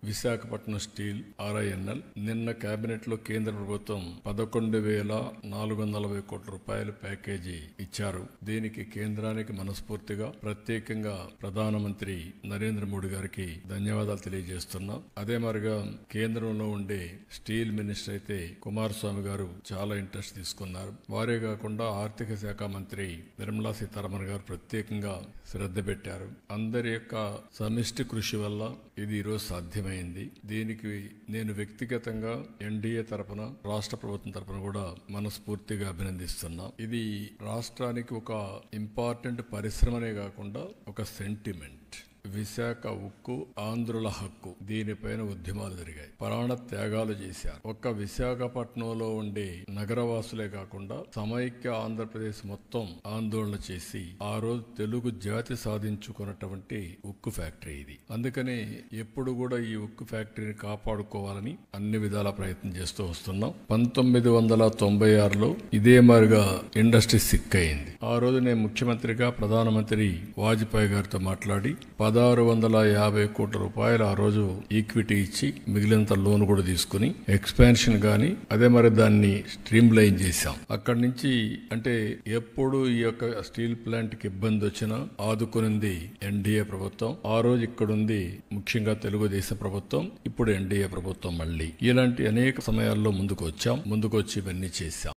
Visakhapatnam steel RINL నిన్న cabinet లో కేంద్ర ప్రభుత్వం 11,440 కోట్ల రూపాయల ప్యాకేజీ ఇచ్చారు. దీనికి కేంద్రానికి మనస్ఫూర్తిగా ప్రత్యేకంగా ప్రధానమంత్రి నరేంద్ర మోడీ గారికి ధన్యవాదాలు తెలియజేస్తున్నాం. అదే మరిగా కేంద్రంలో ఉండే స్టీల్ మినిస్టర్ అయితే కుమారస్వామి గారు చాలా ఇంట్రెస్ట్ తీసుకున్నారు. వారే కాకుండా ఆర్థిక శాఖ మంత్రి నిర్మలా సీతారామన్ గారు ప్రత్యేకంగా శ్రద్ధ పెట్టారు. అందరి యొక్క సమిష్టి కృషి వల్ల ఇది ఈరోజు సాధ్యమైంది. దీనికి నేను వ్యక్తిగతంగా NDA తరపున రాష్ట్ర ప్రభుత్వం తరపున కూడా మనస్ఫూర్తిగా అభినందిస్తున్నా. ఇది రాష్ట్రానికి ఒక ఇంపార్టెంట్ పరిశ్రమనే కాకుండా ఒక సెంటిమెంట్. విశాఖ ఉక్కు ఆంధ్రుల హక్కు, దీనిపైన ఉద్యమాలు జరిగాయి, ప్రాణ త్యాగాలు చేశారు. ఒక్క విశాఖపట్నంలో ఉండే నగరవాసులే కాకుండా సమైక్య ఆంధ్రప్రదేశ్ మొత్తం ఆందోళన చేసి ఆ రోజు తెలుగు జాతి సాధించుకున్నటువంటి ఉక్కు ఫ్యాక్టరీ ఇది. అందుకని ఎప్పుడు కూడా ఈ ఉక్కు ఫ్యాక్టరీని కాపాడుకోవాలని అన్ని విధాల ప్రయత్నం చేస్తూ వస్తున్నాం. 1996లో ఇదే మాదిరిగా ఇండస్ట్రీ సిక్ అయింది. ఆ రోజు నేను ముఖ్యమంత్రిగా ప్రధానమంత్రి వాజ్పేయి గారితో మాట్లాడి 1,650 కోట్ల రూపాయలు ఆ రోజు ఈక్విటీ ఇచ్చి మిగిలినంత లోన్ కూడా తీసుకుని ఎక్స్పాన్షన్ గాని అదే మరి దాన్ని స్ట్రీమ్ లైన్ చేశాం. అక్కడి నుంచి అంటే ఎప్పుడు ఈ యొక్క స్టీల్ ప్లాంట్ కి ఇబ్బంది వచ్చినా ఆదుకునింది NDA ప్రభుత్వం. ఆ రోజు ఇక్కడుంది ముఖ్యంగా తెలుగుదేశం ప్రభుత్వం, ఇప్పుడు NDA ప్రభుత్వం. మళ్ళీ ఇలాంటి అనేక సమయాల్లో ముందుకు వచ్చి ఇవన్నీ చేశాం.